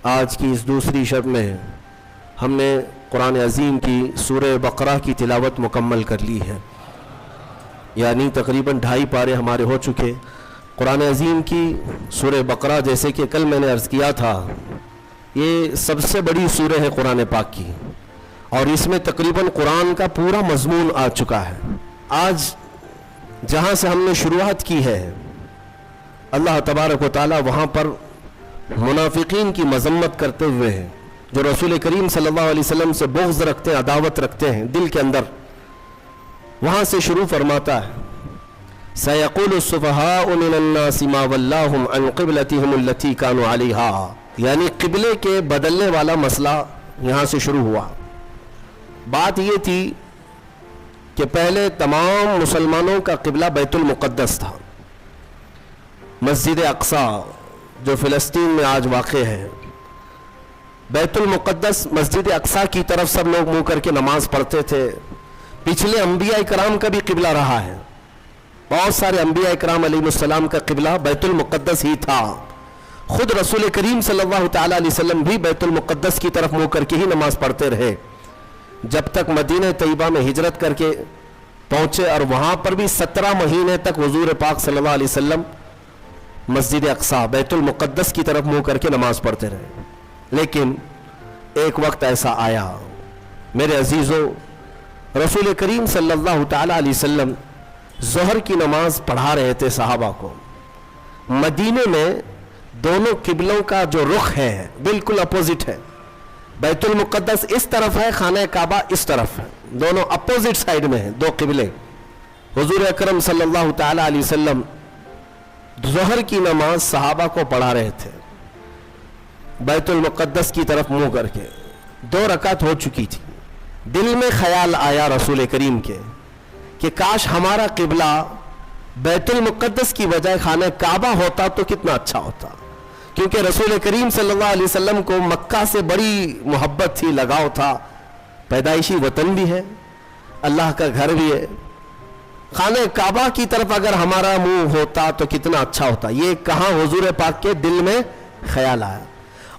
آج کی اس دوسری شب میں ہم نے قرآن عظیم کی سورہ بقرہ کی تلاوت مکمل کر لی ہے، یعنی تقریباً 2.5 پارے ہمارے ہو چکے۔ قرآن عظیم کی سورہ بقرہ، جیسے کہ کل میں نے عرض کیا تھا، یہ سب سے بڑی سورہ ہے قرآن پاک کی، اور اس میں تقریباً قرآن کا پورا مضمون آ چکا ہے۔ آج جہاں سے ہم نے شروعات کی ہے، اللہ تبارک و تعالی وہاں پر منافقین کی مذمت کرتے ہوئے ہیں، جو رسول کریم صلی اللہ علیہ وسلم سے بغض رکھتے ہیں، عداوت رکھتے ہیں دل کے اندر، وہاں سے شروع فرماتا ہے سَيَقُولُ السُّفَهَاءُ مِنَ النَّاسِ مَا وَلَّاهُمْ عَنْ قِبْلَتِهِمُ الَّتِي كَانُوا عَلَيْهَا، یعنی قبلے کے بدلنے والا مسئلہ یہاں سے شروع ہوا۔ بات یہ تھی کہ پہلے تمام مسلمانوں کا قبلہ بیت المقدس تھا، مسجد اقصی جو فلسطین میں آج واقع ہے، بیت المقدس مسجد اقصی کی طرف سب لوگ منہ کر کے نماز پڑھتے تھے۔ پچھلے انبیاء کرام کا بھی قبلہ رہا ہے، بہت سارے انبیاء کرام علیہ السلام کا قبلہ بیت المقدس ہی تھا۔ خود رسول کریم صلی اللہ تعالیٰ علیہ وسلم بھی بیت المقدس کی طرف منہ کر کے ہی نماز پڑھتے رہے، جب تک مدینہ طیبہ میں ہجرت کر کے پہنچے، اور وہاں پر بھی 17 مہینے تک حضور پاک صلی اللہ علیہ وسلم مسجد اقصی بیت المقدس کی طرف منہ کر کے نماز پڑھتے رہے۔ لیکن ایک وقت ایسا آیا میرے عزیزو، رسول کریم صلی اللہ تعالیٰ علیہ وسلم ظہر کی نماز پڑھا رہے تھے صحابہ کو۔ مدینے میں دونوں قبلوں کا جو رخ ہے بالکل اپوزٹ ہے، بیت المقدس اس طرف ہے، خانہ کعبہ اس طرف ہے، دونوں اپوزٹ سائیڈ میں ہیں، دو قبلے۔ حضور اکرم صلی اللہ تعالیٰ علیہ وسلم ظہر کی نماز صحابہ کو پڑھا رہے تھے بیت المقدس کی طرف منہ کر کے، 2 رکعت ہو چکی تھی۔ دل میں خیال آیا رسول کریم کے کہ کاش ہمارا قبلہ بیت المقدس کی بجائے خانہ کعبہ ہوتا تو کتنا اچھا ہوتا، کیونکہ رسول کریم صلی اللہ علیہ وسلم کو مکہ سے بڑی محبت تھی، لگاؤ تھا، پیدائشی وطن بھی ہے، اللہ کا گھر بھی ہے۔ خانہ کعبہ کی طرف اگر ہمارا منہ ہوتا تو کتنا اچھا ہوتا، یہ کہاں حضور پاک کے دل میں خیال آیا،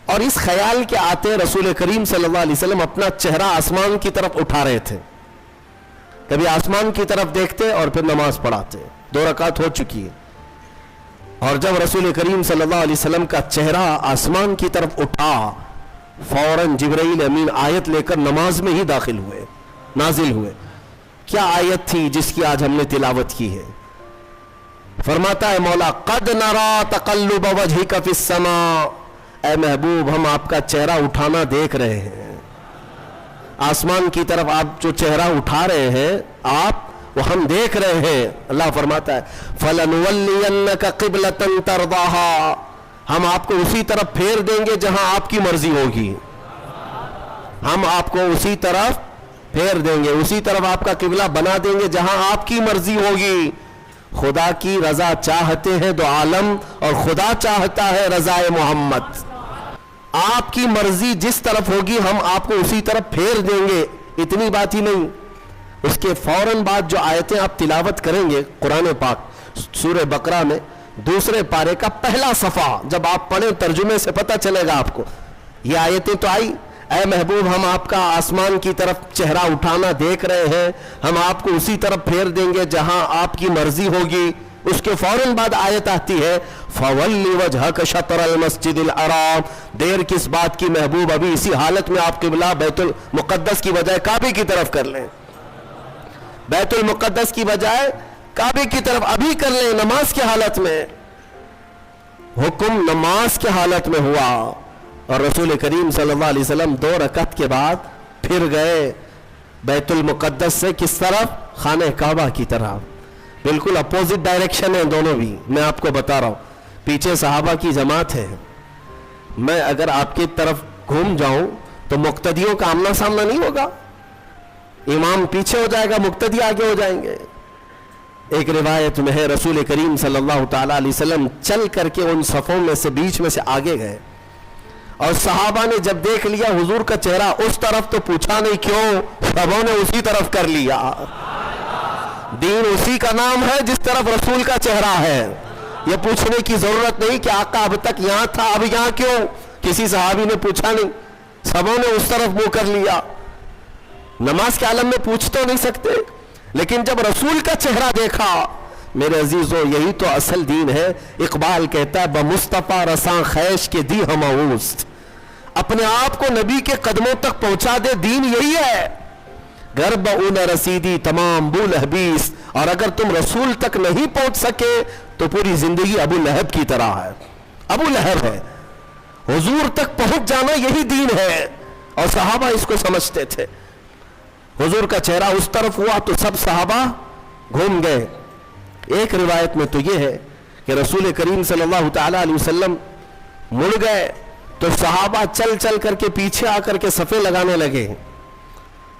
اور اس خیال کے آتے رسول کریم صلی اللہ علیہ وسلم اپنا چہرہ آسمان کی طرف اٹھا رہے تھے، کبھی آسمان کی طرف دیکھتے اور پھر نماز پڑھاتے۔ 2 رکعت ہو چکی ہے، اور جب رسول کریم صلی اللہ علیہ وسلم کا چہرہ آسمان کی طرف اٹھا، فوراً جبرائیل امین آیت لے کر نماز میں ہی داخل ہوئے، نازل ہوئے۔ کیا آیت تھی جس کی آج ہم نے تلاوت کی ہے؟ فرماتا ہے مولا قد نرا تقلب وجہک فی السماء، اے محبوب ہم آپ کا چہرہ اٹھانا دیکھ رہے ہیں، آسمان کی طرف آپ جو چہرہ اٹھا رہے ہیں آپ، وہ ہم دیکھ رہے ہیں۔ اللہ فرماتا ہے فَلَنُوَلِّيَنَّكَ قِبْلَةً تَرْضَاهَا، ہم آپ کو اسی طرف پھیر دیں گے جہاں آپ کی مرضی ہوگی، ہم آپ کو اسی طرف پھیر دیں گے، اسی طرف آپ کا قبلہ بنا دیں گے جہاں آپ کی مرضی ہوگی۔ خدا کی رضا چاہتے ہیں دو عالم، اور خدا چاہتا ہے رضا محمد۔ آپ کی مرضی جس طرف ہوگی ہم آپ کو اسی طرف پھیر دیں گے۔ اتنی بات ہی نہیں، اس کے فوراً بعد جو آیتیں آپ تلاوت کریں گے قرآن پاک سورہ بقرہ میں 2 پارے کا پہلا صفحہ جب آپ پڑھیں، ترجمے سے پتہ چلے گا آپ کو، یہ آیتیں تو آئی، اے محبوب ہم آپ کا آسمان کی طرف چہرہ اٹھانا دیکھ رہے ہیں، ہم آپ کو اسی طرف پھیر دیں گے جہاں آپ کی مرضی ہوگی۔ اس کے فوراً بعد آیت آتی ہے فَوَلِّ وَجْهَكَ شَطْرَ الْمَسْجِدِ الْحَرَامِ، دیر کس بات کی محبوب، ابھی اسی حالت میں آپ قبلہ بیت المقدس کی بجائے کعبے کی طرف کر لیں، بیت المقدس کی بجائے کعبے کی طرف ابھی کر لیں، نماز کی حالت میں۔ حکم نماز کی حالت میں ہوا، اور رسول کریم صلی اللہ علیہ وسلم 2 رکعت کے بعد پھر گئے بیت المقدس سے کس طرف؟ خانہ کعبہ کی طرف۔ بالکل اپوزٹ ڈائریکشن ہے دونوں بھی، میں آپ کو بتا رہا ہوں۔ پیچھے صحابہ کی جماعت ہے، میں اگر آپ کی طرف گھوم جاؤں تو مقتدیوں کا آمنا سامنا نہیں ہوگا، امام پیچھے ہو جائے گا، مقتدی آگے ہو جائیں گے۔ ایک روایت میں ہے رسول کریم صلی اللہ تعالیٰ علیہ وسلم چل کر کے ان صفوں میں سے بیچ میں سے آگے گئے، اور صحابہ نے جب دیکھ لیا حضور کا چہرہ اس طرف تو پوچھا نہیں کیوں، سبوں نے اسی طرف کر لیا۔ دین اسی کا نام ہے جس طرف رسول کا چہرہ ہے، یہ پوچھنے کی ضرورت نہیں کہ آقا اب تک یہاں تھا اب یہاں کیوں، किसी सहाबी ने पूछा नहीं, सबों ने उस तरफ मुंह कर लिया। नमाज के आलम में पूछ तो नहीं सकते, लेकिन जब रसूल का चेहरा देखा, मेरे अजीजों यही तो असल दीन है। इकबाल कहता है बमुस्तफा रसां खैश के दी हमऊस्त, अपने आप को नबी के कदमों तक पहुंचा दे, दीन यही है। गर्ब उन रसीदी तमाम बुल हबीस, और अगर तुम रसूल तक नहीं पहुंच सके तो पूरी जिंदगी अबू लहब की तरह है। अबू लहब है, हुजूर तक पहुंच जाना यही दीन है, और सहाबा इसको समझते थे। हुजूर का चेहरा उस तरफ हुआ तो सब सहाबा घूम गए। एक रिवायत में तो यह है कि रसूल करीम सल्लल्लाहु तआला अलैहि वसल्लम मुड़ गए तो सहाबा चल चल करके पीछे आकर के सफ़े लगाने लगे,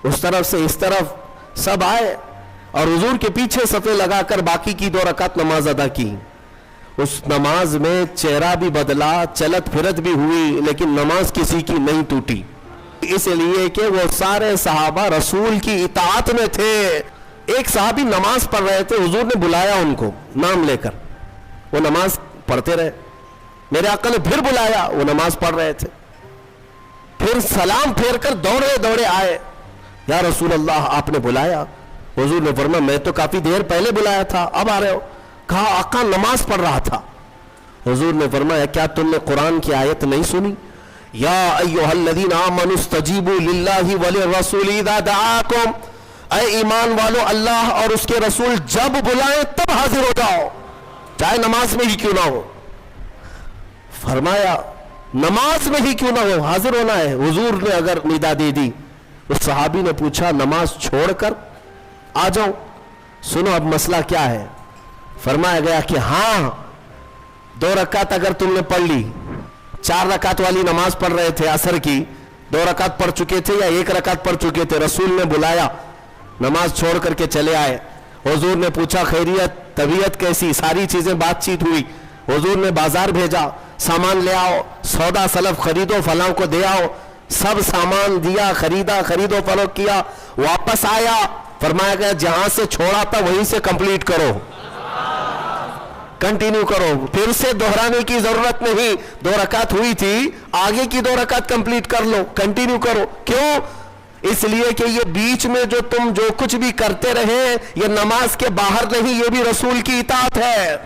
उस तरफ से इस तरफ सब आए और हुजूर के पीछे सफ़े लगाकर बाकी की 2 रकात नमाज अदा की। उस नमाज में चेहरा भी बदला, चलत फिरत भी हुई, लेकिन नमाज किसी की नहीं टूटी, इसलिए कि वो सारे सहाबा रसूल की इताअत में थे। एक सहाबी नमाज पढ़ रहे थे, हुजूर ने बुलाया उनको नाम लेकर, वो नमाज पढ़ते रहे। मेरे आका ने फिर बुलाया, वो नमाज पढ़ रहे थे। फिर सलाम फेर कर दौड़े दौड़े आए, या रसूल अल्लाह आपने बुलाया? हुजूर ने फरमाया मैं तो काफी देर पहले बुलाया था, अब आ रहे हो? कहा आका नमाज पढ़ रहा था। हुजूर ने फरमाया क्या तुमने कुरान की आयत नहीं सुनी? या अय्युहल्लज़ीना आमनुस्तजीबू लिल्लाहि वलिर्रसूली इज़ा दआकुम, ऐ ईमान वालो अल्लाह और उसके रसूल जब बुलाएं तब हाजिर हो जाओ, चाहे नमाज में ही क्यों ना हो। फरमाया नमाज में ही क्यों ना हो, हाजिर होना है। हुजूर ने अगर निदा दे दी, उस सहाबी ने पूछा नमाज छोड़कर आ जाओ? सुनो अब मसला क्या है। फरमाया गया कि हाँ, 2 रकात अगर तुमने पढ़ ली, 4 रकात वाली नमाज पढ़ रहे थे असर की, 2 रकात पढ़ चुके थे या 1 रकात पढ़ चुके थे, रसूल ने बुलाया, नमाज छोड़ करके चले आए। हुजूर ने पूछा खैरियत, तबीयत कैसी, सारी चीजें बातचीत हुई। हुजूर ने बाजार भेजा, सामान ले आओ, सौदा सलफ खरीदो, फलां को दे आओ। सब सामान दिया, खरीदा, खरीदो फरोख्त किया, वापस आया। फरमाया गया जहां से छोड़ा था वहीं से कंप्लीट करो, कंटिन्यू करो, फिर से दोहराने की जरूरत नहीं। 2 रकात हुई थी, आगे की 2 रकात कंप्लीट कर लो, कंटिन्यू करो। क्यों? इसलिए कि ये बीच में जो तुम जो कुछ भी करते रहे, ये नमाज के बाहर नहीं, ये भी रसूल की इताअत है।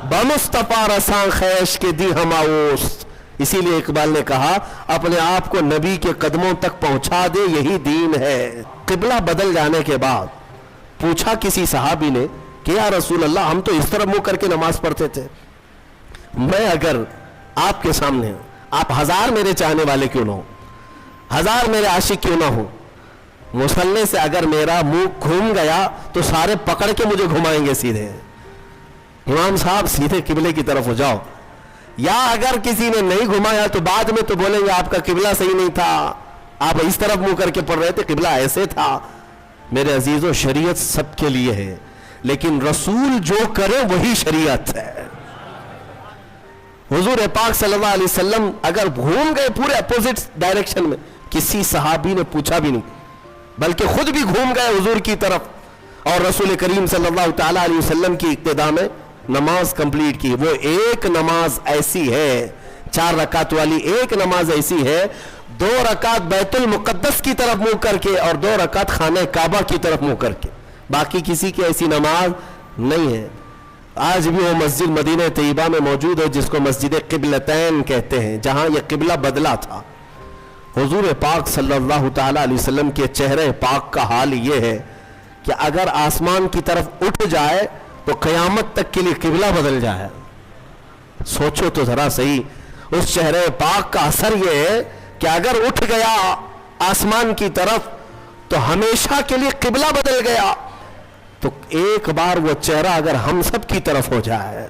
बमुस्तफा रसां खैश के दी हमाऊस, इसीलिए इकबाल ने कहा अपने आप को नबी के कदमों तक पहुंचा दे, यही दीन है। किबला बदल जाने के बाद पूछा किसी सहाबी ने कि या रसूल अल्लाह हम तो इस तरह मुंह करके नमाज पढ़ते थे, मैं अगर आपके सामने, आप 1000 मेरे चाहने वाले क्यों ना हो, 1000 मेरे आशिक क्यों ना हो, मुसल्ले से अगर मेरा मुंह घूम गया तो सारे पकड़ के मुझे घुमाएंगे सीधे, इमाम साहब सीधे किबले की तरफ हो जाओ। या अगर किसी ने नहीं घुमाया तो बाद में तो बोलेंगे आपका किबला सही नहीं था, आप इस तरफ मुंह करके पढ़ रहे थे, किबला ऐसे था। मेरे अजीजों शरीयत सबके लिए है, लेकिन रसूल जो करे वही शरीयत है। हुजूर पाक सल्लल्लाहु अलैहि वसल्लम अगर घूम गए पूरे अपोजिट डायरेक्शन में, किसी सहाबी ने पूछा भी नहीं, बल्कि खुद भी घूम गए हुजूर की तरफ, और रसूल करीम सल्लल्लाहु तआला अलैहि वसल्लम की इक्तिदा में नमाज कंप्लीट की। वो एक नमाज ऐसी है, 4 रकात वाली एक नमाज ऐसी है, 2 रकात बैतुल मुकद्दस की तरफ मुंह करके और 2 रकात खाने काबा की तरफ मुंह करके, बाकी किसी की ऐसी नमाज नहीं है। आज भी वो मस्जिद मदीना तैयबा में मौजूद है जिसको मस्जिद क़िबलतैन कहते हैं, जहां यह किबला बदला था। हुजूर पाक सल्लल्लाहु तआला अलैहि वसल्लम के चेहरे पाक का हाल ये है कि अगर आसमान की तरफ उठ जाए तो क़यामत तक के लिए किबला बदल जाए। सोचो तो जरा सही, उस चेहरे पाक का असर यह है कि अगर उठ गया आसमान की तरफ तो हमेशा के लिए किबला बदल गया। तो एक बार वो चेहरा अगर हम सब की तरफ हो जाए,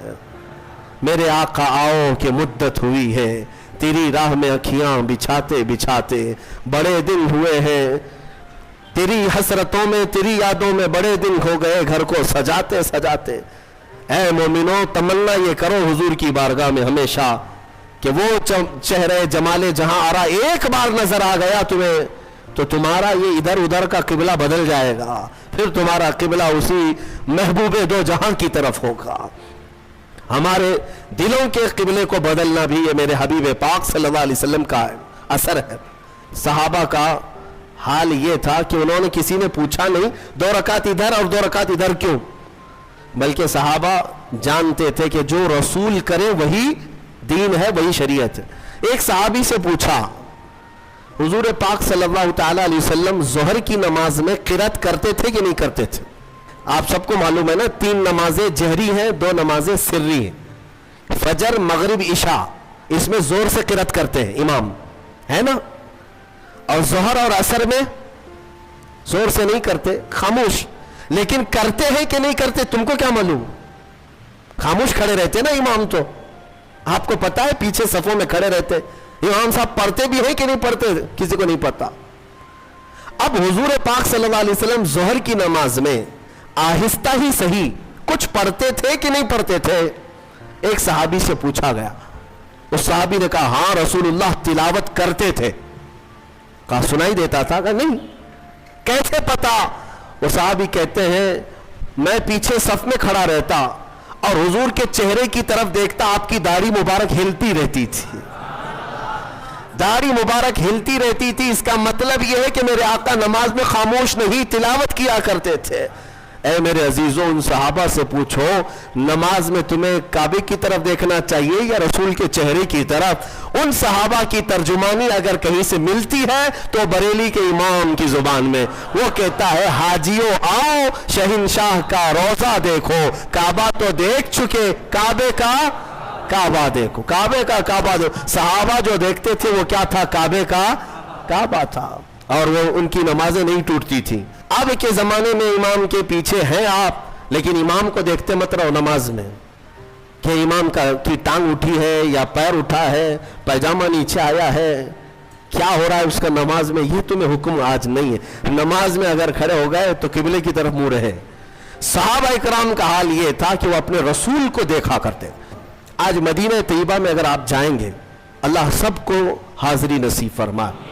मेरे आका आओ कि मुद्दत हुई है, तेरी राह में अखियां बिछाते बिछाते बड़े दिन हुए हैं, तेरी हसरतों में तेरी यादों में बड़े दिन हो गए, घर को सजाते सजाते। ऐ मोमिनो तमन्ना ये करो हुजूर की बारगाह में हमेशा कि वो चेहरे जमाले जहां आरा एक बार नजर आ गया तुम्हें, तो तुम्हारा ये इधर उधर का किबला बदल जाएगा, फिर तुम्हारा किबला उसी महबूबे दो जहां की तरफ होगा। ہمارے دلوں کے قبلے کو بدلنا بھی یہ میرے حبیب پاک صلی اللہ علیہ وسلم کا اثر ہے۔ صحابہ کا حال یہ تھا کہ انہوں نے کسی نے پوچھا نہیں 2 رکعت ادھر اور 2 رکعت ادھر کیوں، بلکہ صحابہ جانتے تھے کہ جو رسول کرے وہی دین ہے، وہی شریعت ہے۔ ایک صحابی سے پوچھا حضور پاک صلی اللہ تعالی علیہ وسلم ظہر کی نماز میں قرات کرتے تھے کہ نہیں کرتے تھے؟ آپ سب کو معلوم ہے نا 3 نمازیں جہری ہیں، 2 نمازیں سری ہیں، فجر مغرب عشاء، اس میں زور سے قرات کرتے ہیں امام، ہے نا؟ اور ظہر اور عصر میں زور سے نہیں کرتے، خاموش۔ لیکن کرتے ہیں کہ نہیں کرتے تم کو کیا معلوم؟ خاموش کھڑے رہتے نا امام، تو آپ کو پتا ہے پیچھے صفوں میں کھڑے رہتے امام صاحب پڑھتے بھی ہیں کہ نہیں پڑھتے، کسی کو نہیں پتا۔ اب حضور پاک صلی اللہ علیہ وسلم ظہر کی نماز میں آہستہ ہی صحیح کچھ پڑھتے تھے کہ نہیں پڑھتے تھے؟ ایک صحابی سے پوچھا گیا، اس صحابی نے کہا ہاں رسول اللہ تلاوت کرتے تھے۔ کہا سنائی دیتا تھا؟ کہا نہیں۔ کیسے پتا؟ وہ صحابی کہتے ہیں میں پیچھے صف میں کھڑا رہتا اور حضور کے چہرے کی طرف دیکھتا، آپ کی داڑھی مبارک ہلتی رہتی تھی، داڑھی مبارک ہلتی رہتی تھی۔ اس کا مطلب یہ ہے کہ میرے آقا نماز میں خاموش نہیں تلاوت کیا کرتے تھے۔ اے میرے عزیزوں، ان صحابہ سے پوچھو نماز میں تمہیں کعبے کی طرف دیکھنا چاہیے یا رسول کے چہرے کی طرف؟ ان صحابہ کی ترجمانی اگر کہیں سے ملتی ہے تو بریلی کے امام کی زبان میں، وہ کہتا ہے حاجیوں آؤ شہنشاہ کا روضہ دیکھو، کعبہ تو دیکھ چکے، کعبے کا کعبہ دیکھو، کعبے کا کعبہ دیکھو۔ صحابہ جو دیکھتے تھے وہ کیا تھا؟ کعبے کا کعبہ تھا، اور وہ ان کی نمازیں نہیں ٹوٹتی تھی۔ اب کے زمانے میں امام کے پیچھے ہیں آپ، لیکن امام کو دیکھتے مت رہو نماز میں کہ امام کی ٹانگ اٹھی ہے یا پیر اٹھا ہے، پائجامہ نیچے آیا ہے، کیا ہو رہا ہے اس کا نماز میں، یہ تمہیں حکم آج نہیں ہے۔ نماز میں اگر کھڑے ہو گئے تو قبلے کی طرف منہ رہے۔ صحابہ کرام کا حال یہ تھا کہ وہ اپنے رسول کو دیکھا کرتے۔ آج مدینہ طیبہ میں اگر آپ جائیں گے، اللہ سب کو حاضری نصیب فرمائے۔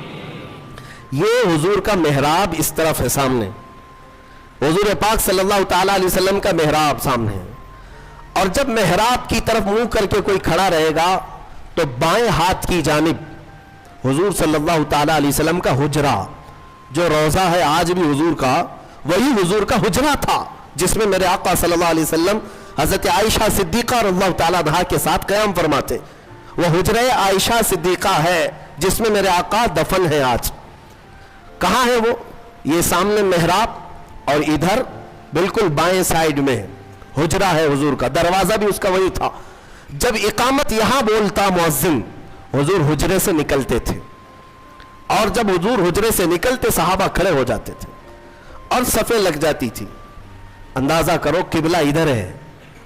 یہ حضور کا محراب اس طرف ہے سامنے، حضور پاک صلی اللہ تعالی علیہ وسلم کا محراب سامنے ہے، اور جب محراب کی طرف منہ کر کے کوئی کھڑا رہے گا تو بائیں ہاتھ کی جانب حضور صلی اللہ تعالی علیہ وسلم کا حجرہ، جو روضہ ہے آج بھی حضور کا، وہی حضور کا حجرہ تھا جس میں میرے آقا صلی اللہ علیہ وسلم حضرت عائشہ صدیقہ رضی اللہ تعالیٰ عنہا کے ساتھ قیام فرماتے۔ وہ حجرہ عائشہ صدیقہ ہے جس میں میرے آقا دفن ہے آج۔ کہاں ہے وہ؟ یہ سامنے محراب اور ادھر بالکل بائیں سائیڈ میں حجرہ ہے حضور کا، دروازہ بھی اس کا وہی تھا۔ جب اقامت یہاں بولتا مؤذن، حضور حجرے سے نکلتے تھے، اور جب حضور حجرے سے نکلتے صحابہ کھڑے ہو جاتے تھے اور صفیں لگ جاتی تھی۔ اندازہ کرو قبلہ ادھر ہے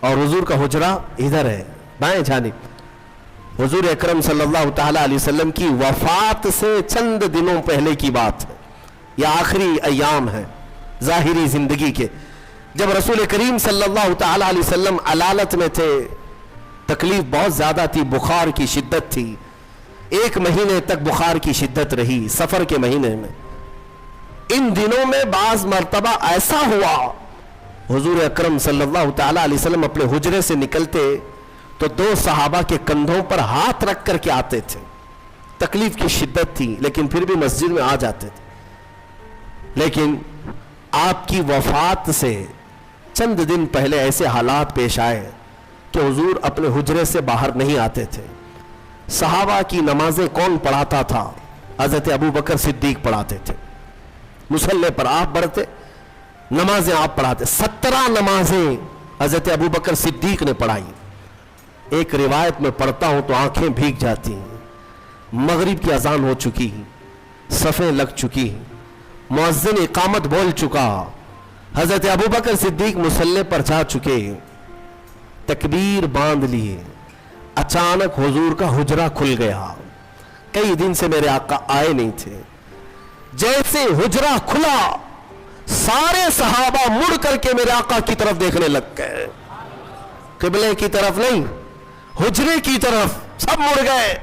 اور حضور کا حجرہ ادھر ہے بائیں جانب۔ حضور اکرم صلی اللہ تعالی علیہ وسلم کی وفات سے چند دنوں پہلے کی بات ہے، یہ آخری ایام ہے ظاہری زندگی کے، جب رسول کریم صلی اللہ تعالی علیہ وسلم علالت میں تھے، تکلیف بہت زیادہ تھی، بخار کی شدت تھی، 1 مہینے تک بخار کی شدت رہی سفر کے مہینے میں۔ ان دنوں میں بعض مرتبہ ایسا ہوا حضور اکرم صلی اللہ تعالی علیہ وسلم اپنے حجرے سے نکلتے تو 2 صحابہ کے کندھوں پر ہاتھ رکھ کر کے آتے تھے، تکلیف کی شدت تھی لیکن پھر بھی مسجد میں آ جاتے تھے۔ لیکن آپ کی وفات سے چند دن پہلے ایسے حالات پیش آئے کہ حضور اپنے حجرے سے باہر نہیں آتے تھے۔ صحابہ کی نمازیں کون پڑھاتا تھا؟ حضرت ابو بکر صدیق پڑھاتے تھے، مصلی پر آپ بڑھتے، نمازیں آپ پڑھاتے۔ 17 نمازیں حضرت ابو بکر صدیق نے پڑھائی۔ ایک روایت میں پڑھتا ہوں تو آنکھیں بھیگ جاتی ہیں، مغرب کی اذان ہو چکی، صفیں لگ چکی، مؤذن اقامت بول چکا، حضرت ابو بکر صدیق مصلی پر جا چکے، تکبیر باندھ لیے، اچانک حضور کا حجرہ کھل گیا۔ کئی دن سے میرے آقا آئے نہیں تھے، جیسے حجرہ کھلا سارے صحابہ مڑ کر کے میرے آقا کی طرف دیکھنے لگ گئے، قبلے کی طرف نہیں، حجرے کی طرف سب مڑ گئے۔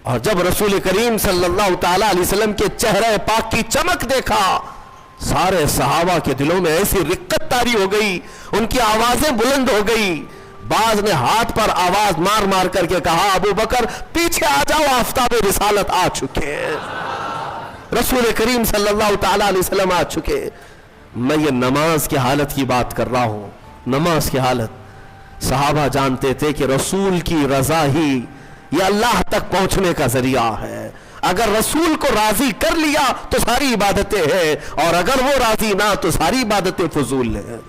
اور جب رسول کریم صلی اللہ تعالی علیہ وسلم کے چہرے پاک کی چمک دیکھا، سارے صحابہ کے دلوں میں ایسی رقت طاری ہو گئی، ان کی آوازیں بلند ہو گئی، बाज ने हाथ पर आवाज मार मार करके कहा, अबू बकर पीछे आ जाओ, आफताब रिसालत आ चुके हैं, रसूल करीम सल्लल्लाहु ताला अलैहि वसल्लम आ चुके। मैं ये नमाज की हालत की बात कर रहा हूं, नमाज की हालत। सहाबा जानते थे कि रसूल की रजा ही ये अल्लाह तक पहुंचने का जरिया है। अगर रसूल को राजी कर लिया तो सारी इबादतें हैं, और अगर वो राजी ना तो सारी इबादतें फजूल हैं।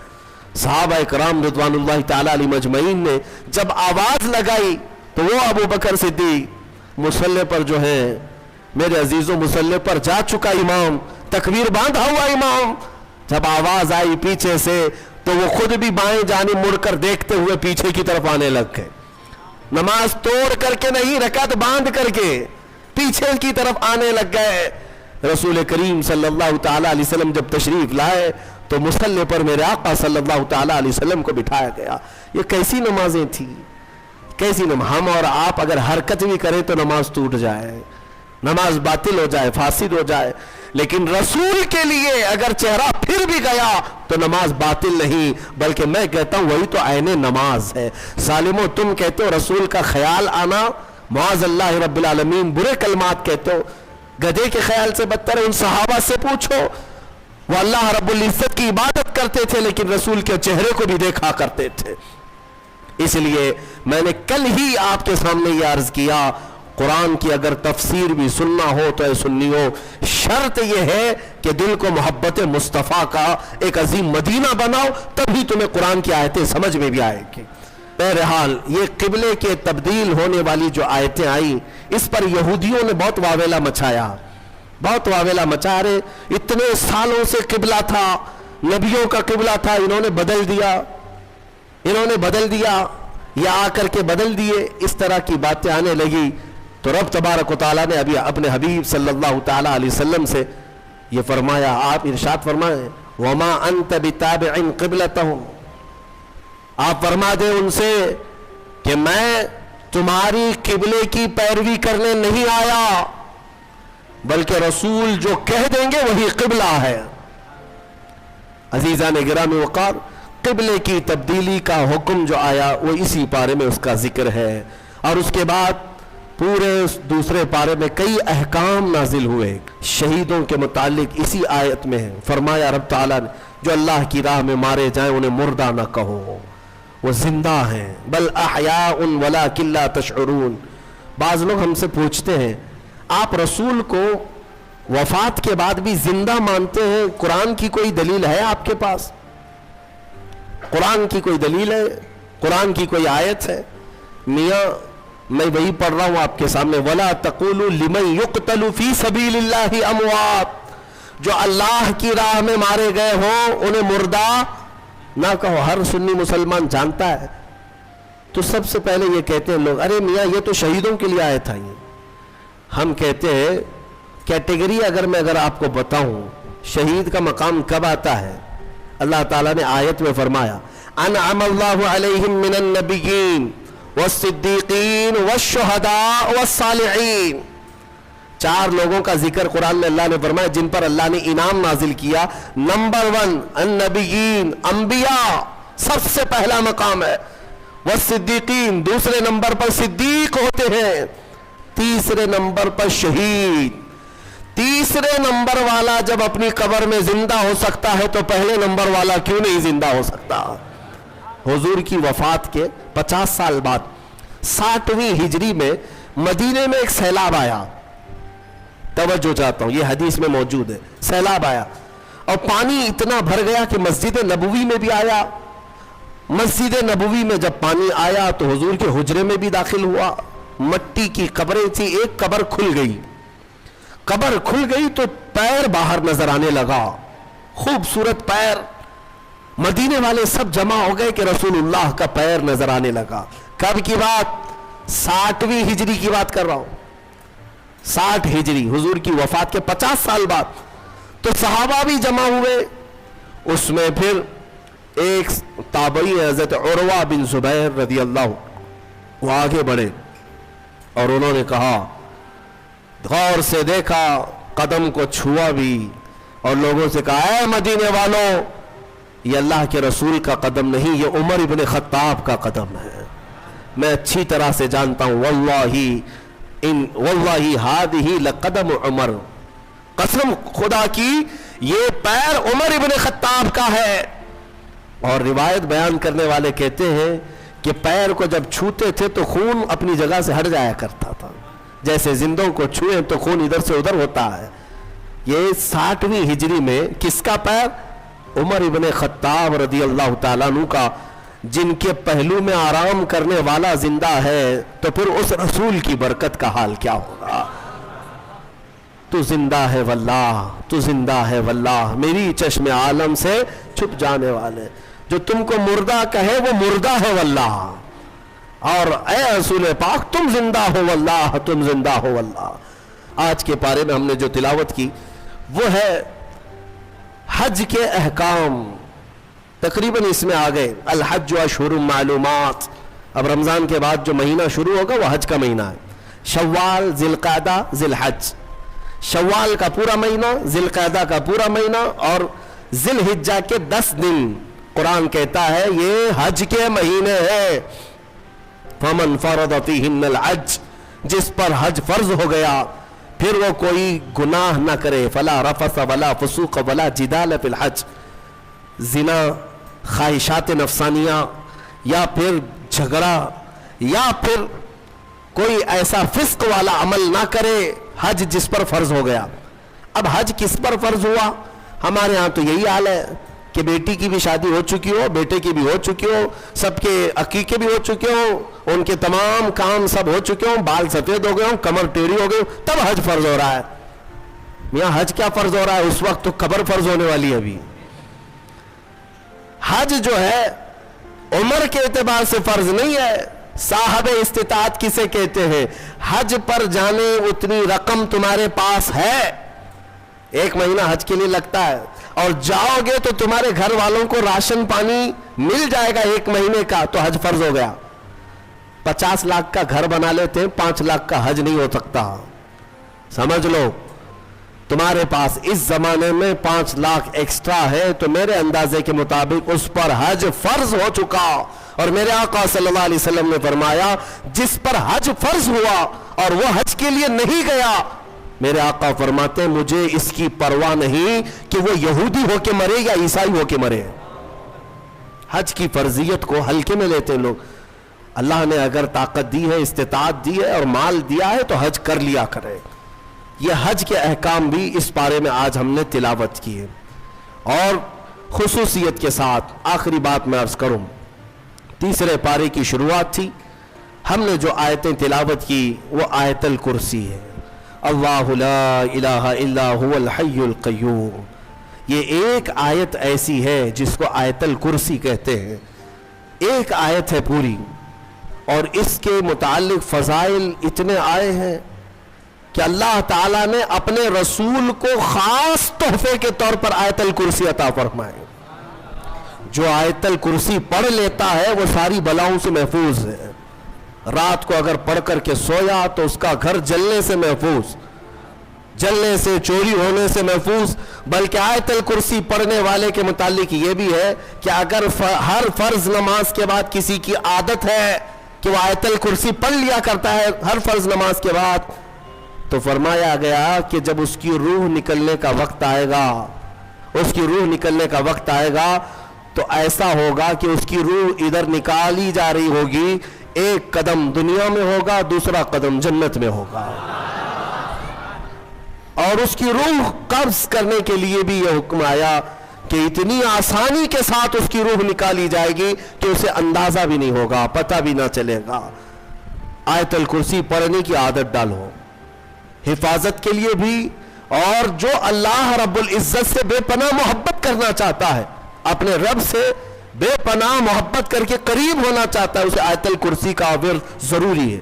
सहाबा इकराम रिदवानुल्लाह ताला अलैहिम अजमईन ने जब आवाज लगाई तो वो अबू बकर सिद्दीक मुसल्ले पर जो है, मेरे अजीजों, मुसल्ले पर जा चुका इमाम, तकबीर बांधा हुआ इमाम, जब आवाज आई पीछे से तो वो खुद भी बाएं जानी मुड़कर देखते हुए पीछे की तरफ आने लग गए। नमाज तोड़ करके नहीं, रकात बांध करके पीछे की तरफ आने लग गए। रसूल करीम सल्लल्लाहु ताला अलैहि वसल्लम जब तशरीफ लाए तो मुसल्ले पर मेरे आका सल्लल्लाहु ताला अलैहि वसल्लम को बिठाया गया। ये कैसी नमाजें थी, कैसी नमाज। हम और आप अगर हरकत भी करें तो नमाज टूट जाए, नमाज बातिल हो जाए, फासिद हो जाए, लेकिन रसूल के लिए अगर चेहरा फिर भी गया तो नमाज बातिल नहीं, बल्कि मैं कहता हूं वही तो आईने नमाज है। सालिमो, तुम कहते हो रसूल का ख्याल आना, मुआज़ अल्लाह रब्बिल आलमीन, बुरे कलमात कहते हो, गधे के ख्याल से बदतर है। उन सहाबा से पूछो, वो अल्लाह रब्बुल इज्जत की इबादत करते थे लेकिन रसूल के चेहरे को भी देखा करते थे। इसलिए मैंने कल ही आपके सामने ये अर्ज किया, कुरान की अगर तफसीर भी सुनना हो तो ऐ सुन्नियों, शर्त यह है कि दिल को मोहब्बत मुस्तफ़ा का एक अजीम मदीना बनाओ, तभी तुम्हें कुरान की आयतें समझ में भी आएगी। बहरहाल ये किबले के तब्दील होने वाली जो आयतें आई, इस पर यहूदियों ने बहुत वावेला मचाया, बहुत वावेला मचा रहे। इतने सालों से किबला था, नबियों का किबला था, इन्होंने बदल दिया, इन्होंने बदल दिया, या आकर के बदल दिए, इस तरह की बातें आने लगी। तो रब तबारक व तआला ने अभी अपने हबीब सल्लल्लाहु ताला अलैहि वसल्लम से ये फरमाया, आप इरशाद फरमाए, वमा अंत बिताबिइन क़िबलतहुम, आप फरमा दे उनसे कि मैं तुम्हारी किबले की पैरवी करने नहीं आया, बल्कि रसूल जो कह देंगे वही किबला है। अजीज़ान गिरामी वक़ार, किबले की तब्दीली का हुक्म जो आया वो इसी पारे में उसका जिक्र है, और उसके बाद पूरे दूसरे पारे में कई अहकाम नाजिल हुए शहीदों के मुतालिक। इसी आयत में है, फरमाया रब ताला ने, जो अल्लाह की राह में मारे जाएं उन्हें मुर्दा न कहो, वो जिंदा हैं, बल अहयाउन वलाकिन ला तशउरून। बाज़ लोग हमसे पूछते हैं, आप रसूल को वफात के बाद भी जिंदा मानते हैं, कुरान की कोई दलील है आपके पास? कुरान की कोई दलील है, कुरान की कोई आयत है? मियाँ मैं वही पढ़ रहा हूं आपके सामने, वला तक़ूलू लिमन युक़तलु फ़ी सबीलिल्लाहि अमवात, जो अल्लाह की राह में मारे गए हों उन्हें मुर्दा ना कहो। हर सुन्नी मुसलमान जानता है। तो सबसे पहले ये कहते हैं लोग, अरे मियाँ ये तो शहीदों के लिए आया था। ये हम कहते हैं कैटेगरी अगर आपको बताऊं शहीद का मकाम कब आता है, अल्लाह ताला ने आयत में फरमाया, अनअमल्लाहु अलैहिम मिनन नबिय्यीन वस्सिद्दीकीन वश्शुहदा वस्सालिहीन। चार लोगों का जिक्र कुरान में अल्लाह ने फरमाया जिन पर अल्लाह ने इनाम नाजिल किया। नंबर 1 अन्नबियीन, अंबिया, सबसे पहला मकाम है। वस्सिद्दीकीन, दूसरे नंबर पर सिद्दीक होते हैं, तीसरे नंबर पर शहीद। तीसरे नंबर वाला जब अपनी कब्र में जिंदा हो सकता है तो पहले नंबर वाला क्यों नहीं जिंदा हो सकता? हुजूर की वफात के 50 साल बाद 60वीं हिजरी में मदीने में एक सैलाब आया। तवज्जो चाहता हूं, यह हदीस में मौजूद है। सैलाब आया और पानी इतना भर गया कि मस्जिद नबवी में भी आया। मस्जिद नबवी में जब पानी आया तो हुजूर के हुजरे में भी दाखिल हुआ। मट्टी की कब्रें थी, एक कब्र खुल गई। कब्र खुल गई तो पैर बाहर नजर आने लगा, खूबसूरत पैर। मदीने वाले सब जमा हो गए कि रसूलुल्लाह का पैर नजर आने लगा। कब की बात? 60वीं हिजरी की बात कर रहा हूं। 60 हिजरी, हुजूर की वफात के 50 साल बाद। तो सहाबा भी जमा हुए। उसमें फिर एक ताबई हज़रत उरवा बिन ज़ुबैर रज़ी अल्लाह, वो आगे बढ़े और उन्होंने कहा, गौर से देखा, कदम को छुआ भी और लोगों से कहा, ऐ मदीने वालों, یہ اللہ کے رسول کا قدم نہیں، یہ عمر ابن خطاب کا قدم ہے۔ میں اچھی طرح سے جانتا ہوں، واللہ ہذہ لقدم عمر، قسم خدا کی یہ پیر عمر ابن خطاب کا ہے۔ اور روایت بیان کرنے والے کہتے ہیں کہ پیر کو جب چھوتے تھے تو خون اپنی جگہ سے ہٹ جایا کرتا تھا، جیسے زندوں کو چھوئیں تو خون ادھر سے ادھر ہوتا ہے۔ یہ 60ویں ہجری میں کس کا پیر؟ عمر ابن خطاب رضی اللہ تعالیٰ عنہ کا، جن کے پہلو میں آرام کرنے والا زندہ ہے، تو پھر اس رسول کی برکت کا حال کیا ہوگا؟ تو زندہ ہے واللہ، تو زندہ ہے واللہ، میری چشم عالم سے چھپ جانے والے، جو تم کو مردہ کہے وہ مردہ ہے واللہ، اور اے رسول پاک تم زندہ ہو واللہ، تم زندہ ہو واللہ۔ آج کے پارے میں ہم نے جو تلاوت کی وہ ہے حج کے احکام، تقریباً اس میں آ گئے۔ الحج اشہر معلومات، اب رمضان کے بعد جو مہینہ شروع ہوگا وہ حج کا مہینہ ہے۔ شوال، ذی القعدہ، ذی الحج، شوال کا پورا مہینہ، ذی القعدہ کا پورا مہینہ، اور ذی الحجہ کے 10 دن قرآن کہتا ہے یہ حج کے مہینے ہیں۔ فمن فرض فیہن الحج، جس پر حج فرض ہو گیا پھر وہ کوئی گناہ نہ کرے، فلا رفث ولا فسوق ولا جدال فی الحج، زنا، خواہشات نفسانیہ، یا پھر جھگڑا، یا پھر کوئی ایسا فسق والا عمل نہ کرے، حج جس پر فرض ہو گیا۔ اب حج کس پر فرض ہوا؟ ہمارے ہاں تو یہی حال ہے کہ بیٹی کی بھی شادی ہو چکی ہو، بیٹے کی بھی ہو چکی ہو، سب کے عقیقے بھی ہو چکے ہوں، ان کے تمام کام سب ہو چکے ہوں، بال سفید ہو گئے ہوں، کمر ٹیڑھی ہو گئی ہوں، تب حج فرض ہو رہا ہے۔ میاں حج کیا فرض ہو رہا ہے؟ اس وقت تو قبر فرض ہونے والی ہے۔ ابھی حج جو ہے عمر کے اعتبار سے فرض نہیں ہے۔ صاحب استطاعت کسے کہتے ہیں؟ حج پر جانے اتنی رقم تمہارے پاس ہے، 1 مہینہ حج کے لیے لگتا ہے، اور جاؤ گے تو تمہارے گھر والوں کو راشن پانی مل جائے گا 1 مہینے کا، تو حج فرض ہو گیا۔ 50 لاکھ کا گھر بنا لیتے ہیں، 5 لاکھ کا حج نہیں ہو سکتا، سمجھ لو۔ تمہارے پاس اس زمانے میں 5 لاکھ ایکسٹرا ہے تو میرے اندازے کے مطابق اس پر حج فرض ہو چکا۔ اور میرے آقا صلی اللہ علیہ وسلم نے فرمایا جس پر حج فرض ہوا اور وہ حج کے لیے نہیں گیا، میرے آقا فرماتے ہیں مجھے اس کی پرواہ نہیں کہ وہ یہودی ہو کے مرے یا عیسائی ہو کے مرے۔ حج کی فرضیت کو ہلکے میں لیتے لوگ۔ اللہ نے اگر طاقت دی ہے، استطاعت دی ہے اور مال دیا ہے تو حج کر لیا کرے۔ یہ حج کے احکام بھی اس پارے میں آج ہم نے تلاوت کی ہے۔ اور خصوصیت کے ساتھ آخری بات میں عرض کروں، تیسرے پارے کی شروعات تھی، ہم نے جو آیتیں تلاوت کی وہ آیت الکرسی ہے۔ اللہ لا الہ الا هو الحی القیوم، یہ ایک آیت ایسی ہے جس کو آیت الکرسی کہتے ہیں، ایک آیت ہے پوری، اور اس کے متعلق فضائل اتنے آئے ہیں کہ اللہ تعالیٰ نے اپنے رسول کو خاص تحفے کے طور پر آیت الکرسی عطا فرمائے۔ جو آیت الکرسی پڑھ لیتا ہے وہ ساری بلاؤں سے محفوظ ہے۔ رات کو اگر پڑھ کر کے سویا تو اس کا گھر جلنے سے محفوظ، جلنے سے، چوری ہونے سے محفوظ۔ بلکہ آیت الکرسی پڑھنے والے کے متعلق یہ بھی ہے کہ اگر ہر فرض نماز کے بعد کسی کی عادت ہے کہ وہ آیت الکرسی پڑھ لیا کرتا ہے ہر فرض نماز کے بعد، تو فرمایا گیا کہ جب اس کی روح نکلنے کا وقت آئے گا، اس کی روح نکلنے کا وقت آئے گا تو ایسا ہوگا کہ اس کی روح ادھر نکالی جا رہی ہوگی، ایک قدم دنیا میں ہوگا، دوسرا قدم جنت میں ہوگا، اور اس کی روح قبض کرنے کے لیے بھی یہ حکم آیا کہ اتنی آسانی کے ساتھ اس کی روح نکالی جائے گی کہ اسے اندازہ بھی نہیں ہوگا، پتہ بھی نہ چلے گا۔ آیت الکرسی پڑھنے کی عادت ڈالو، حفاظت کے لیے بھی، اور جو اللہ رب العزت سے بے پناہ محبت کرنا چاہتا ہے، اپنے رب سے بے پناہ محبت کر کے قریب ہونا چاہتا ہے، اسے آیت الکرسی کا ورد ضروری ہے۔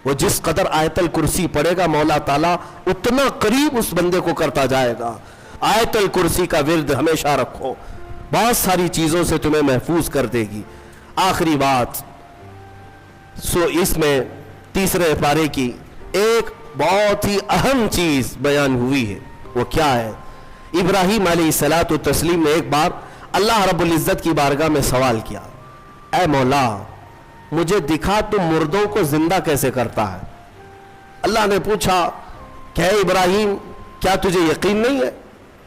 وہ جس قدر آیت الکرسی پڑھے گا مولا تعالیٰ اتنا قریب اس بندے کو کرتا جائے گا۔ آیت الکرسی کا ورد ہمیشہ رکھو، بہت ساری چیزوں سے تمہیں محفوظ کر دے گی۔ آخری بات، اس میں تیسرے پارے کی ایک بہت ہی اہم چیز بیان ہوئی ہے، وہ کیا ہے؟ ابراہیم علیہ السلام نے ایک بار अल्लाह रब्बुल इज़्ज़त की बारगाह में सवाल किया, ऐ मौला मुझे दिखा तुम मुर्दों को जिंदा कैसे करता है। अल्लाह ने पूछा, क्या इब्राहिम क्या तुझे यकीन नहीं है?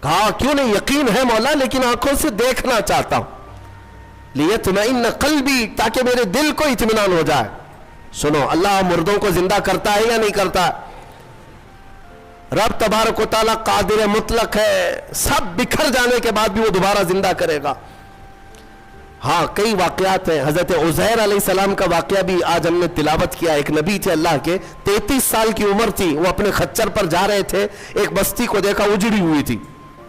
कहा, क्यों नहीं, यकीन है मौला, लेकिन आंखों से देखना चाहता हूं। लियत्मइन्न क़ल्बी, ताकि मेरे दिल को इत्मीनान हो जाए। सुनो, अल्लाह मुर्दों को जिंदा करता है या नहीं करता? रब तबारक व तआला कादिर मुतलक है, सब बिखर जाने के बाद भी वो दोबारा जिंदा करेगा। हाँ, कई वाकयात हैं। हजरत उज़ैर अलैहिस्सलाम का वाकया भी आज हमने तिलावत किया। एक नबी थे अल्लाह के, 33 साल की उम्र थी, वो अपने खच्चर पर जा रहे थे, एक बस्ती को देखा उजड़ी हुई थी,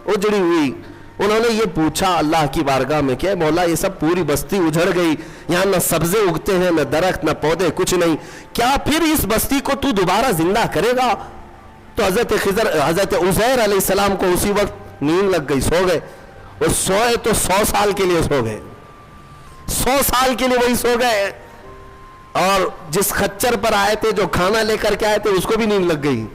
उजड़ी हुई। उन्होंने ये पूछा अल्लाह की बारगाह में कि मौला ये सब पूरी बस्ती उजड़ गई, यहाँ न सब्जे उगते हैं, न दरख्त, न पौधे, कुछ नहीं, क्या फिर इस बस्ती को तू दोबारा जिंदा करेगा? तो हजरत उज़ैर अलैहिस्सलाम को उसी वक्त नींद लग गई, सो गए। और सोए तो 100 साल के लिए सो गए, 100 साल के लिए वही सो गए। और जिस खच्चर पर आए थे, जो खाना लेकर के आए थे, उसको भी नींद लग गई।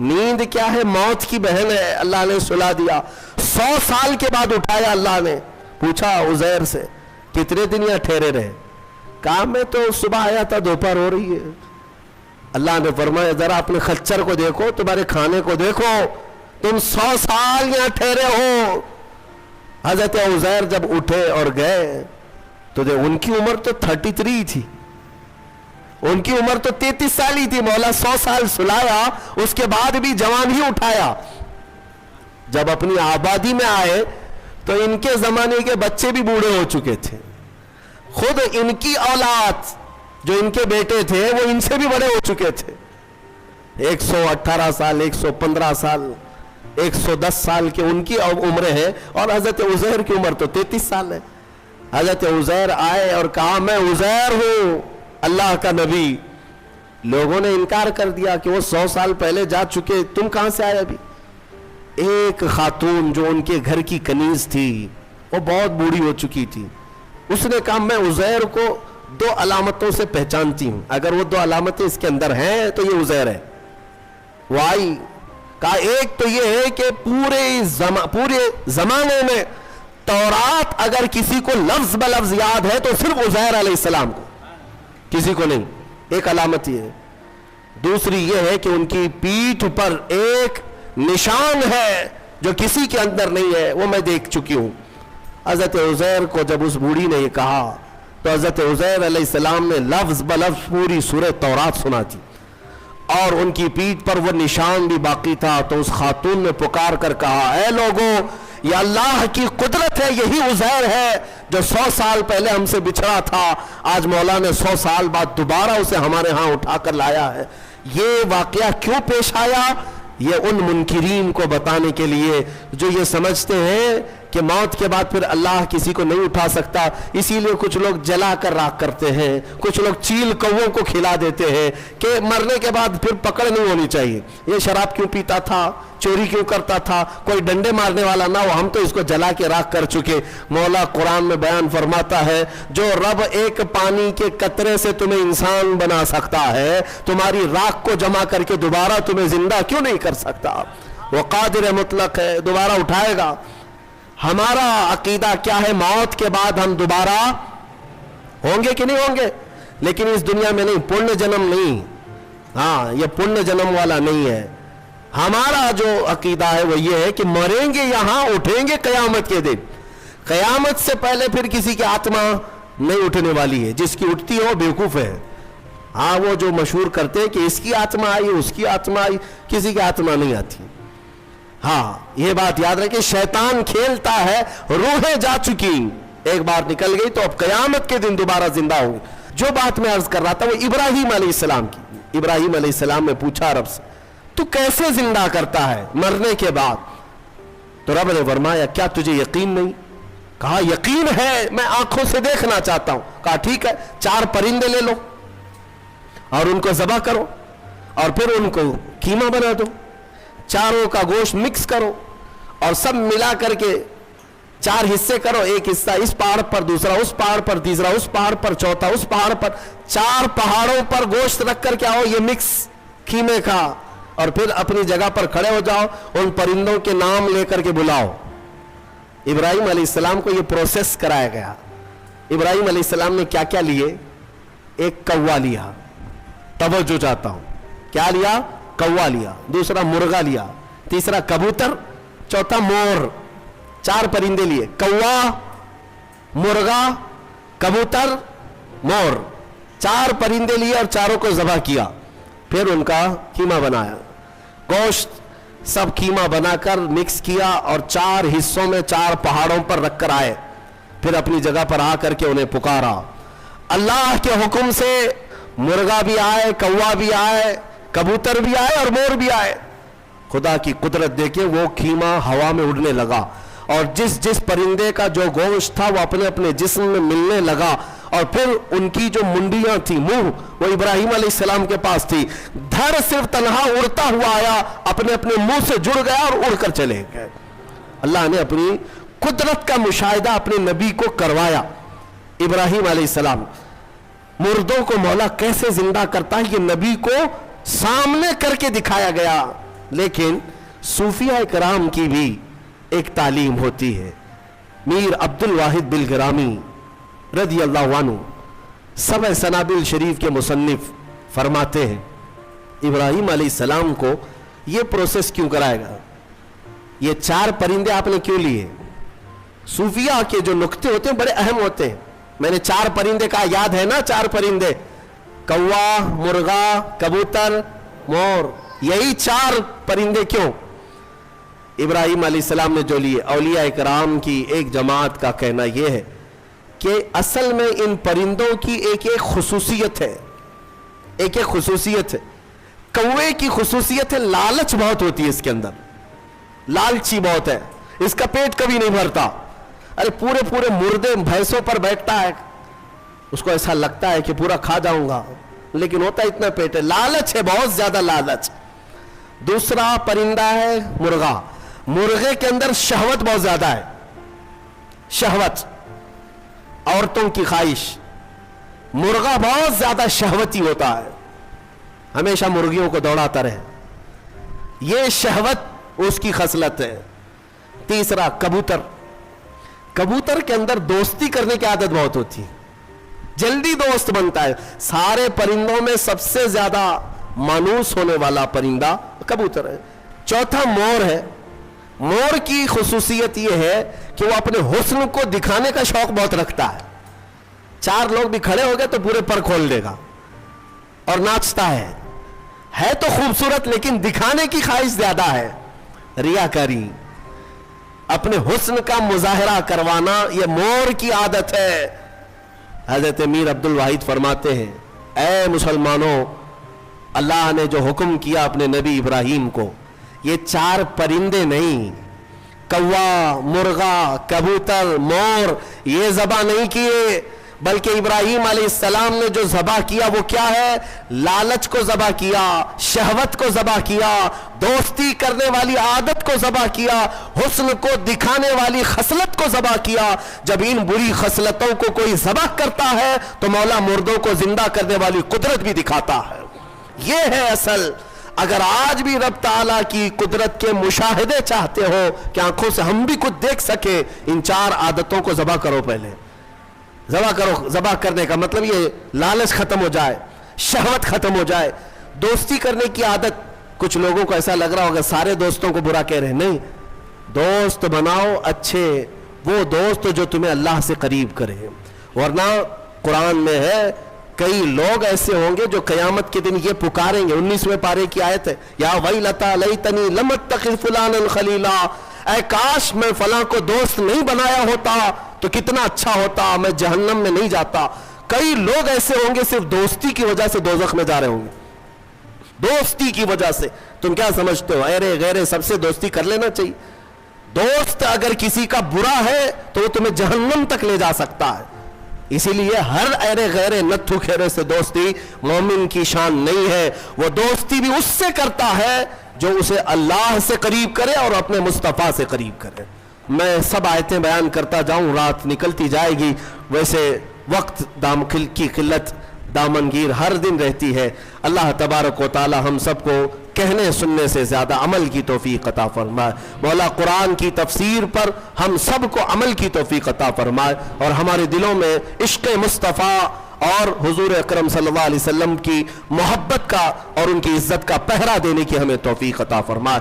नींद क्या है, मौत की बहन है, अल्लाह ने सुला दिया। 100 साल के बाद उठाया अल्लाह ने, पूछा उज़ैर से कितने दिन यहाँ ठहरे रहे? कहा मैं तो सुबह आया था, दोपहर हो रही है। अल्लाह ने फरमाया जरा अपने खच्चर को देखो, तुम्हारे खाने को देखो, तुम 100 साल यहाँ ठहरे हो। हजरत उज़ैर जब उठे और गए तो उनकी उम्र तो 33 थी, उनकी उम्र तो 33 साल ही थी। मौला 100 साल सुलाया, उसके बाद भी जवान ही उठाया। जब अपनी आबादी में आए तो इनके जमाने के बच्चे भी बूढ़े हो चुके थे। खुद इनकी औलाद जो इनके बेटे थे वो इनसे भी बड़े हो चुके थे। 118 साल, 115 साल, 110 साल के उनकी उम्र है, और हजरत उज़ैर की उम्र तो 33 साल है। हजरत उज़ैर आए और कहा मैं उज़ैर हूं, अल्लाह का नबी। लोगों ने इनकार कर दिया कि वो 100 साल पहले जा चुके, तुम कहां से आए अभी? एक खातून जो उनके घर की कनीज थी, वो बहुत बूढ़ी हो चुकी थी, उसने कहा मैं उज़ैर को 2 अलामतों से पहचानती हूं, अगर वो 2 अलामतें इसके अंदर हैं तो ये उज़ैर है। वो आई, कहा एक तो ये है कि पूरे जमाने में तौरात अगर किसी को लफ्ज ब लफ्ज याद है तो सिर्फ उज़ैर अलैहिस्सलाम को, किसी को नहीं। एक अलामत ये है। दूसरी ये है कि उनकी पीठ पर एक निशान है जो किसी के अंदर नहीं है, वो मैं देख चुकी हूं। हजरत उज़ैर को जब उस बूढ़ी ने ये कहा तो हजरत उज़ैर अलैहिस्सलाम ने लफ्ज ब लफ्ज पूरी सूरह तौरात सुना दी, और उनकी पीठ पर वो निशान भी बाकी था। तो उस खातून ने पुकार कर कहा, ऐ लोगों, ये अल्लाह की कुदरत है, यही उज़ैर है जो 100 साल पहले हमसे बिछड़ा था, आज मौला ने 100 साल बाद दोबारा उसे हमारे यहाँ उठाकर लाया है। ये वाकया क्यों पेश आया? ये उन मुनकिरीन को बताने के लिए जो ये समझते हैं कि मौत के बाद फिर अल्लाह किसी को नहीं उठा सकता, इसीलिए कुछ लोग जला कर राख करते हैं, कुछ लोग चील कौवों को खिला देते हैं कि मरने के बाद फिर पकड़ नहीं होनी चाहिए। ये शराब क्यों पीता था, चोरी क्यों करता था, कोई डंडे मारने वाला ना हो, हम तो इसको जला के राख कर चुके। मौला कुरान में बयान फरमाता है, जो रब एक पानी के कतरे से तुम्हें इंसान बना सकता है, तुम्हारी राख को जमा करके दोबारा तुम्हें जिंदा क्यों नहीं कर सकता? वो कादिर मुतलक है, दोबारा उठाएगा। हमारा अकीदा क्या है? मौत के बाद हम दोबारा होंगे कि नहीं होंगे, लेकिन इस दुनिया में नहीं, पुण्य जन्म नहीं। हाँ, ये पुण्य जन्म वाला नहीं है। हमारा जो अकीदा है वो ये है कि मरेंगे यहां, उठेंगे कयामत के दिन। कयामत से पहले फिर किसी की आत्मा नहीं उठने वाली है, जिसकी उठती है वो बेवकूफ है। हाँ, वो जो मशहूर करते हैं कि इसकी आत्मा आई, उसकी आत्मा आई, किसी की आत्मा नहीं आती। हाँ, ये बात याद रखें, शैतान खेलता है, रूहें जा चुकी, एक बार निकल गई तो अब कयामत के दिन दोबारा जिंदा होंगे। जो बात मैं अर्ज कर रहा था वो इब्राहिम अलैहिस्सलाम की। इब्राहिम अलैहिस्सलाम ने पूछा रब से, तू कैसे जिंदा करता है मरने के बाद? तो रब ने फरमाया, क्या तुझे यकीन नहीं? कहा यकीन है, मैं आंखों से देखना चाहता हूं। कहा ठीक है, 4 परिंदे ले लो और उनको ज़बह करो और फिर उनको कीमा बना दो, चारों का गोश्त मिक्स करो और सब मिला करके 4 हिस्से करो, एक हिस्सा इस पहाड़ पर, दूसरा उस पहाड़ पर, तीसरा उस पहाड़ पर, चौथा उस पहाड़ पर। 4 पहाड़ों पर गोश्त रख कर के आओ ये मिक्स कीमे का, और फिर अपनी जगह पर खड़े हो जाओ, उन परिंदों के नाम लेकर के बुलाओ। इब्राहिम अलैहिस्सलाम को ये प्रोसेस कराया गया। इब्राहिम अलैहिस्सलाम ने क्या क्या लिए? एक कौवा लिया, तवज्जो चाहता हूं, क्या लिया? कौवा लिया। दूसरा मुर्गा लिया, तीसरा कबूतर, चौथा मोर। 4 परिंदे लिए, कौवा, मुर्गा, कबूतर, मोर। 4 परिंदे लिए और चारों को ज़बह किया। फिर उनका कीमा बनाया, गोश्त सब कीमा बनाकर मिक्स किया और 4 हिस्सों में 4 पहाड़ों पर रखकर आए। फिर अपनी जगह पर आकर के उन्हें पुकारा। अल्लाह के हुक्म से मुर्गा भी आए, कौवा भी आए, कबूतर भी आए और मोर भी आए। खुदा की कुदरत देखिए, वो कीमा हवा में उड़ने लगा और जिस जिस परिंदे का जो गोश्त था वो अपने अपने जिस्म में मिलने लगा। और फिर उनकी जो मुंडियां थी, मुंह, वो इब्राहिम अलैहिस्सलाम के पास थी। धड़ सिर्फ तन्हा उड़ता हुआ आया, अपने अपने मुंह से जुड़ गया और उड़कर चले गए। अल्लाह ने अपनी कुदरत का मुशाहिदा अपने नबी को करवाया। इब्राहिम अलैहिस्सलाम, मुर्दों को मौला कैसे जिंदा करता है, ये नबी को सामने करके दिखाया गया। लेकिन सूफिया इकराम की भी एक तालीम होती है। मीर अब्दुल वाहिद बिलगिरामी रज़ी अल्लाहु अन्हु सबअ सनाबिल शरीफ के मुसन्निफ फरमाते हैं, इब्राहिम अलैहिस्सलाम को ये प्रोसेस क्यों कराएगा? ये 4 परिंदे आपने क्यों लिए? सूफिया के जो नुक्ते होते हैं बड़े अहम होते हैं। मैंने 4 परिंदे कहा, याद है ना? 4 परिंदे, कौवा, मुर्गा, कबूतर, मोर। यही 4 परिंदे क्यों? इब्राहिम अलैहिस्सलाम ने जो लिए, औलिया इकराम की एक जमात का कहना यह है कि असल में इन परिंदों की एक एक खुसूसियत है, एक एक खुसूसियत है। कौवे की खुसूसियत है, लालच बहुत होती है इसके अंदर, लालची बहुत है, इसका पेट कभी नहीं भरता। अरे पूरे पूरे मुर्दे भैंसों पर बैठता है, उसको ऐसा लगता है कि पूरा खा जाऊंगा, लेकिन होता इतना पेट है, लालच है, बहुत ज्यादा लालच। दूसरा परिंदा है मुर्गा। मुर्गे के अंदर शहवत बहुत ज्यादा है, शहवत, औरतों की ख्वाहिश। मुर्गा बहुत ज्यादा शहवती होता है, हमेशा मुर्गियों को दौड़ाता रहे, यह शहवत उसकी खसलत है। तीसरा कबूतर। कबूतर के अंदर दोस्ती करने की आदत बहुत होती है, जल्दी दोस्त बनता है। सारे परिंदों में सबसे ज्यादा मानूस होने वाला परिंदा कबूतर है। चौथा मोर है। मोर की खुसूसियत यह है कि वो अपने हुस्न को दिखाने का शौक बहुत रखता है। 4 लोग भी खड़े हो गए तो पूरे पर खोल देगा और नाचता है तो खूबसूरत, लेकिन दिखाने की ख्वाहिश ज्यादा है, रियाकारी, अपने हुस्न का मुजाहरा करवाना, यह मोर की आदत है। हजरत मीर अब्दुल वाहिद फरमाते हैं, ऐ मुसलमानों, अल्लाह ने जो हुक्म किया अपने नबी इब्राहिम को, ये 4 परिंदे नहीं, कौवा, मुर्गा, कबूतर, मोर, ये ज़बा नहीं किए, बल्कि इब्राहिम अलैहिस्सलाम ने जो ज़बा किया वो क्या है? लालच को ज़बा किया, शहवत को ज़बा किया, दोस्ती करने वाली आदत को ज़बा किया, हुस्न को दिखाने वाली खसलत को ज़बा किया। जब इन बुरी खसलतों को कोई ज़बा करता है तो मौला मुर्दों को जिंदा करने वाली कुदरत भी दिखाता है। ये है असल। अगर आज भी रब ताला की कुदरत के मुशाहिदे चाहते हो कि आंखों से हम भी कुछ देख सके, इन 4 आदतों को ज़बा करो। पहले ज़बा करो। ज़बा करने का मतलब ये लालच खत्म हो जाए, शहवत खत्म हो जाए, दोस्ती करने की आदत। कुछ लोगों को ऐसा लग रहा होगा सारे दोस्तों को बुरा कह रहे हैं, नहीं, दोस्त बनाओ अच्छे, वो दोस्त जो तुम्हें अल्लाह से करीब करे। वरना कुरान में है, कई लोग ऐसे होंगे जो कयामत के दिन ये पुकारेंगे। 19वें पारे की आयत है, या वैलता लैतनी लम अत्तखिज़ फुलानन खलीला, ऐ काश मैं फलां को दोस्त नहीं बनाया होता तो कितना अच्छा होता, मैं जहन्नम में नहीं जाता। कई लोग ऐसे होंगे सिर्फ दोस्ती की वजह से दोजख में जा रहे होंगे, दोस्ती की वजह से। तुम क्या समझते हो, अरे गैरे सबसे दोस्ती कर लेना चाहिए? दोस्त अगर किसी का बुरा है तो वो तुम्हें जहन्नम तक ले जा सकता है। इसीलिए हर अरे गैरे नत्थु खेरे से दोस्ती मोमिन की शान नहीं है। वो दोस्ती भी उससे करता है जो उसे अल्लाह से करीब करे और अपने मुस्तफ़ा से करीब करे। मैं सब आयतें बयान करता जाऊं, रात निकलती जाएगी। वैसे वक्त दाम की किल्लत دامنگیر ہر دن رہتی ہے۔ اللہ تبارک و تعالی ہم سب کو کہنے سننے سے زیادہ عمل کی توفیق عطا فرمائے۔ مولا قرآن کی تفسیر پر ہم سب کو عمل کی توفیق عطا فرمائے، اور ہمارے دلوں میں عشق مصطفیٰ اور حضور اکرم صلی اللہ علیہ وسلم کی محبت کا اور ان کی عزت کا پہرا دینے کی ہمیں توفیق عطا فرمائے۔